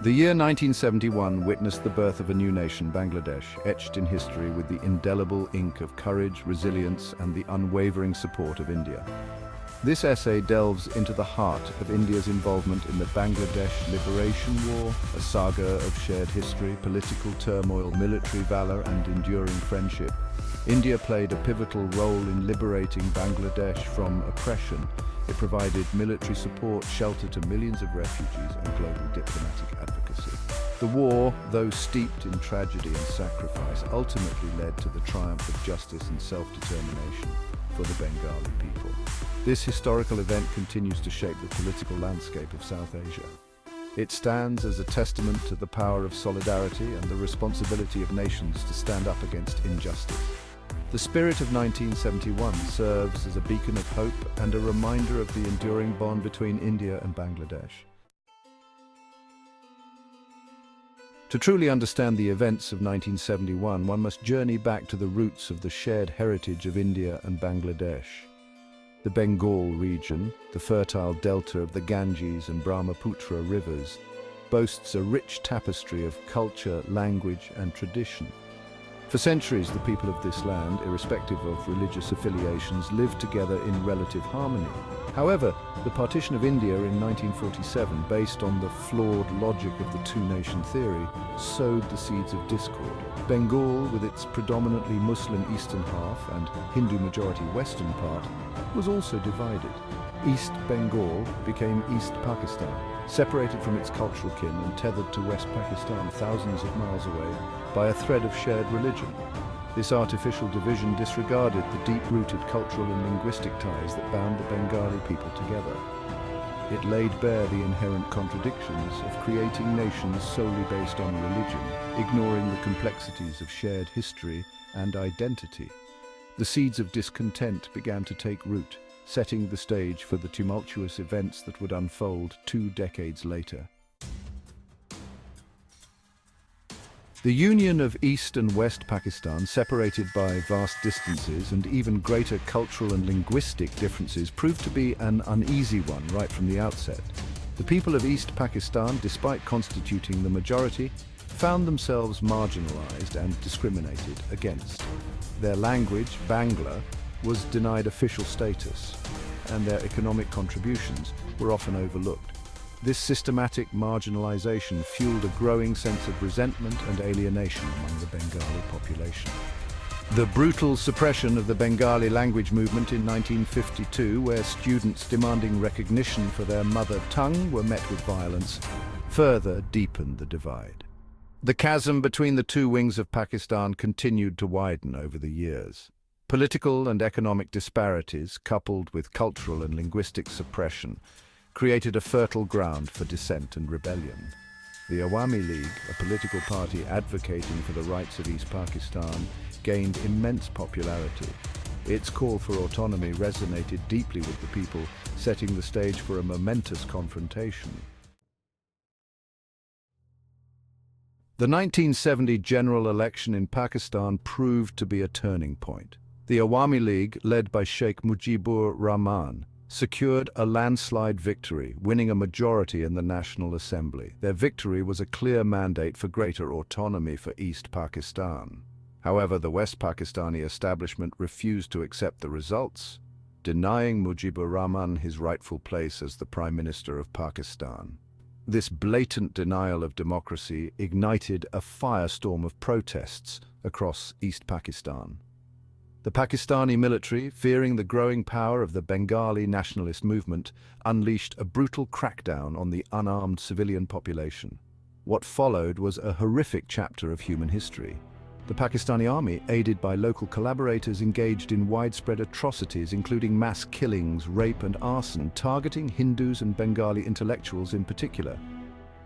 The year 1971 witnessed the birth of a new nation, Bangladesh, etched in history with the indelible ink of courage, resilience, and the unwavering support of India. This essay delves into the heart of India's involvement in the Bangladesh Liberation War, a saga of shared history, political turmoil, military valor, and enduring friendship. India played a pivotal role in liberating Bangladesh from oppression. It provided military support, shelter to millions of refugees, and global diplomatic advocacy. The war, though steeped in tragedy and sacrifice, ultimately led to the triumph of justice and self-determination for the Bengali people. This historical event continues to shape the political landscape of South Asia. It stands as a testament to the power of solidarity and the responsibility of nations to stand up against injustice. The spirit of 1971 serves as a beacon of hope and a reminder of the enduring bond between India and Bangladesh. To truly understand the events of 1971, one must journey back to the roots of the shared heritage of India and Bangladesh. The Bengal region, the fertile delta of the Ganges and Brahmaputra rivers, boasts a rich tapestry of culture, language, and tradition. For centuries, the people of this land, irrespective of religious affiliations, lived together in relative harmony. However, the partition of India in 1947, based on the flawed logic of the two-nation theory, sowed the seeds of discord. Bengal, with its predominantly Muslim eastern half and Hindu-majority western part, was also divided. East Bengal became East Pakistan, separated from its cultural kin and tethered to West Pakistan thousands of miles away by a thread of shared religion. This artificial division disregarded the deep-rooted cultural and linguistic ties that bound the Bengali people together. It laid bare the inherent contradictions of creating nations solely based on religion, ignoring the complexities of shared history and identity. The seeds of discontent began to take root, setting the stage for the tumultuous events that would unfold 2 decades later. The union of East and West Pakistan, separated by vast distances and even greater cultural and linguistic differences, proved to be an uneasy one right from the outset. The people of East Pakistan, despite constituting the majority, found themselves marginalized and discriminated against. Their language, Bangla, was denied official status, and their economic contributions were often overlooked. This systematic marginalization fueled a growing sense of resentment and alienation among the Bengali population. The brutal suppression of the Bengali language movement in 1952, where students demanding recognition for their mother tongue were met with violence, further deepened the divide. The chasm between the two wings of Pakistan continued to widen over the years. Political and economic disparities, coupled with cultural and linguistic suppression, created a fertile ground for dissent and rebellion. The Awami League, a political party advocating for the rights of East Pakistan, gained immense popularity. Its call for autonomy resonated deeply with the people, setting the stage for a momentous confrontation. The 1970 general election in Pakistan proved to be a turning point. The Awami League, led by Sheikh Mujibur Rahman, secured a landslide victory, winning a majority in the National Assembly. Their victory was a clear mandate for greater autonomy for East Pakistan. However, the West Pakistani establishment refused to accept the results, denying Mujibur Rahman his rightful place as the Prime Minister of Pakistan. This blatant denial of democracy ignited a firestorm of protests across East Pakistan. The Pakistani military, fearing the growing power of the Bengali nationalist movement, unleashed a brutal crackdown on the unarmed civilian population. What followed was a horrific chapter of human history. The Pakistani army, aided by local collaborators, engaged in widespread atrocities, including mass killings, rape, and arson, targeting Hindus and Bengali intellectuals in particular.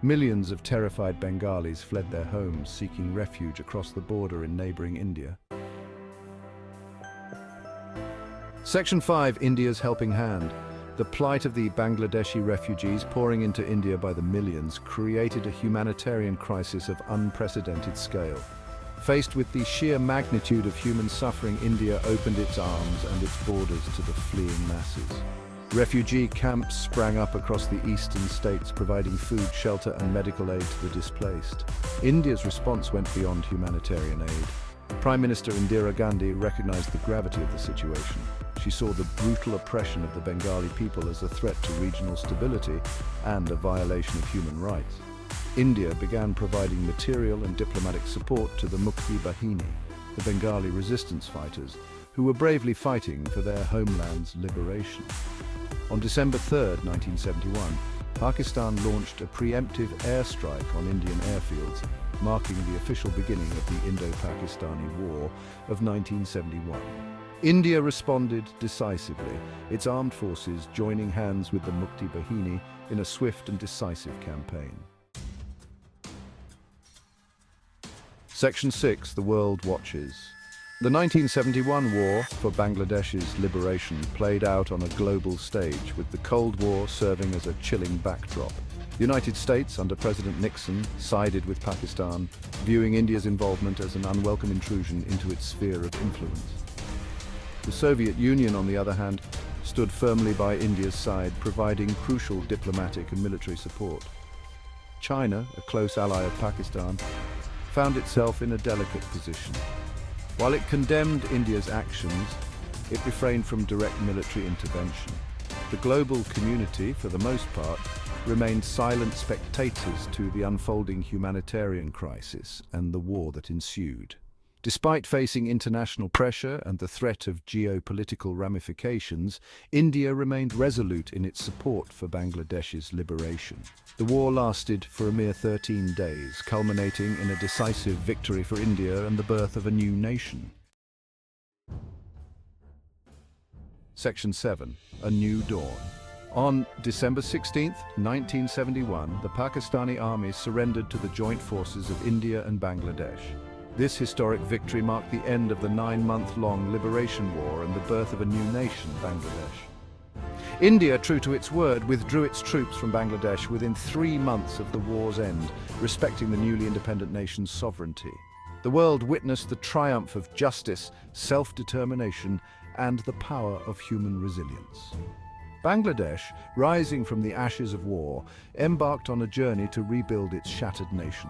Millions of terrified Bengalis fled their homes, seeking refuge across the border in neighboring India. Section 5, India's Helping Hand. The plight of the Bangladeshi refugees pouring into India by the millions created a humanitarian crisis of unprecedented scale. Faced with the sheer magnitude of human suffering, India opened its arms and its borders to the fleeing masses. Refugee camps sprang up across the eastern states, providing food, shelter, and medical aid to the displaced. India's response went beyond humanitarian aid. Prime Minister Indira Gandhi recognized the gravity of the situation. She saw the brutal oppression of the Bengali people as a threat to regional stability and a violation of human rights. India began providing material and diplomatic support to the Mukti Bahini, the Bengali resistance fighters, who were bravely fighting for their homeland's liberation. On December 3, 1971, Pakistan launched a preemptive airstrike on Indian airfields, marking the official beginning of the Indo-Pakistani War of 1971. India responded decisively, its armed forces joining hands with the Mukti Bahini in a swift and decisive campaign. Section 6. The World Watches. The 1971 war for Bangladesh's liberation played out on a global stage, with the Cold War serving as a chilling backdrop. The United States, under President Nixon, sided with Pakistan, viewing India's involvement as an unwelcome intrusion into its sphere of influence. The Soviet Union, on the other hand, stood firmly by India's side, providing crucial diplomatic and military support. China, a close ally of Pakistan, found itself in a delicate position. While it condemned India's actions, it refrained from direct military intervention. The global community, for the most part, remained silent spectators to the unfolding humanitarian crisis and the war that ensued. Despite facing international pressure and the threat of geopolitical ramifications, India remained resolute in its support for Bangladesh's liberation. The war lasted for a mere 13 days, culminating in a decisive victory for India and the birth of a new nation. Section 7. A New Dawn. On December 16, 1971, the Pakistani army surrendered to the joint forces of India and Bangladesh. This historic victory marked the end of the 9-month-long liberation war and the birth of a new nation, Bangladesh. India, true to its word, withdrew its troops from Bangladesh within 3 months of the war's end, respecting the newly independent nation's sovereignty. The world witnessed the triumph of justice, self-determination, and the power of human resilience. Bangladesh, rising from the ashes of war, embarked on a journey to rebuild its shattered nation.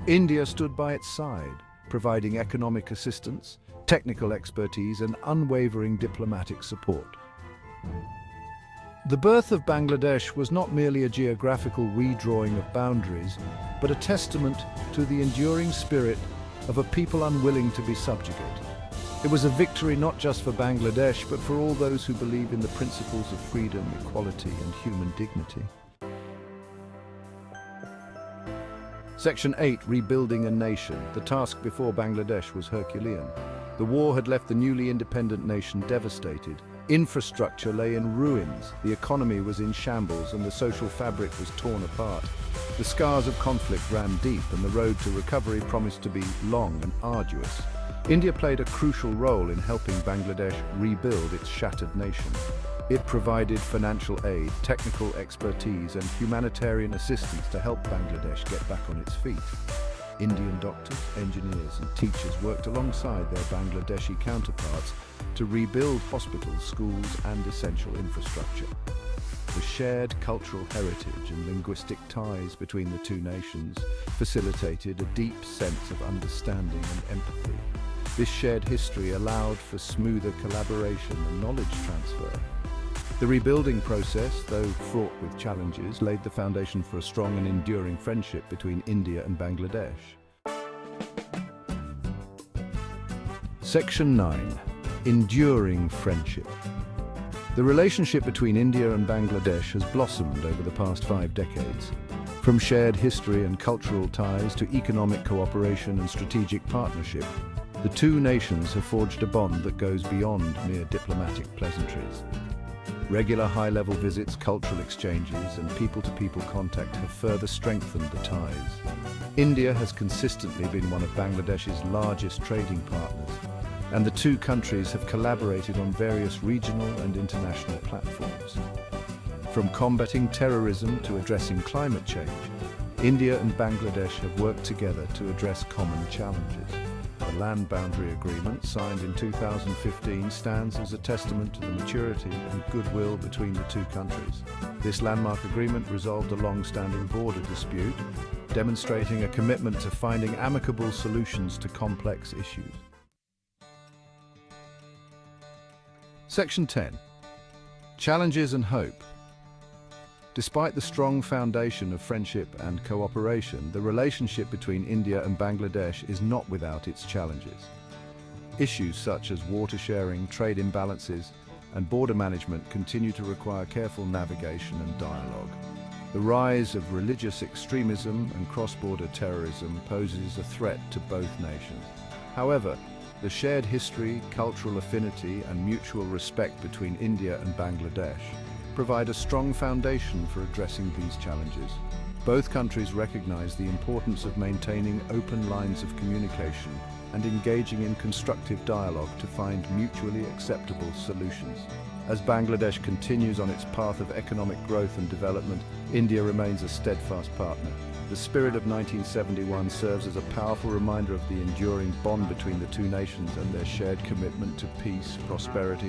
India stood by its side, providing economic assistance, technical expertise, and unwavering diplomatic support. The birth of Bangladesh was not merely a geographical redrawing of boundaries, but a testament to the enduring spirit of a people unwilling to be subjugated. It was a victory not just for Bangladesh, but for all those who believe in the principles of freedom, equality, and human dignity. Section 8. Rebuilding a nation. The task before Bangladesh was Herculean. The war had left the newly independent nation devastated. Infrastructure lay in ruins, the economy was in shambles, and the social fabric was torn apart. The scars of conflict ran deep, and the road to recovery promised to be long and arduous. India played a crucial role in helping Bangladesh rebuild its shattered nation. It provided financial aid, technical expertise, and humanitarian assistance to help Bangladesh get back on its feet. Indian doctors, engineers, and teachers worked alongside their Bangladeshi counterparts to rebuild hospitals, schools, and essential infrastructure. The shared cultural heritage and linguistic ties between the two nations facilitated a deep sense of understanding and empathy. This shared history allowed for smoother collaboration and knowledge transfer. The rebuilding process, though fraught with challenges, laid the foundation for a strong and enduring friendship between India and Bangladesh. Section 9. Enduring friendship. The relationship between India and Bangladesh has blossomed over the past 5 decades. From shared history and cultural ties to economic cooperation and strategic partnership, the two nations have forged a bond that goes beyond mere diplomatic pleasantries. Regular high-level visits, cultural exchanges, and people-to-people contact have further strengthened the ties. India has consistently been one of Bangladesh's largest trading partners, and the two countries have collaborated on various regional and international platforms. From combating terrorism to addressing climate change, India and Bangladesh have worked together to address common challenges. The land boundary agreement, signed in 2015, stands as a testament to the maturity and goodwill between the two countries. This landmark agreement resolved a long-standing border dispute, demonstrating a commitment to finding amicable solutions to complex issues. Section 10. Challenges and hope. Despite the strong foundation of friendship and cooperation, the relationship between India and Bangladesh is not without its challenges. Issues such as water sharing, trade imbalances, and border management continue to require careful navigation and dialogue. The rise of religious extremism and cross-border terrorism poses a threat to both nations. However, the shared history, cultural affinity, and mutual respect between India and Bangladesh provide a strong foundation for addressing these challenges. Both countries recognize the importance of maintaining open lines of communication and engaging in constructive dialogue to find mutually acceptable solutions. As Bangladesh continues on its path of economic growth and development, India remains a steadfast partner. The spirit of 1971 serves as a powerful reminder of the enduring bond between the two nations and their shared commitment to peace, prosperity, and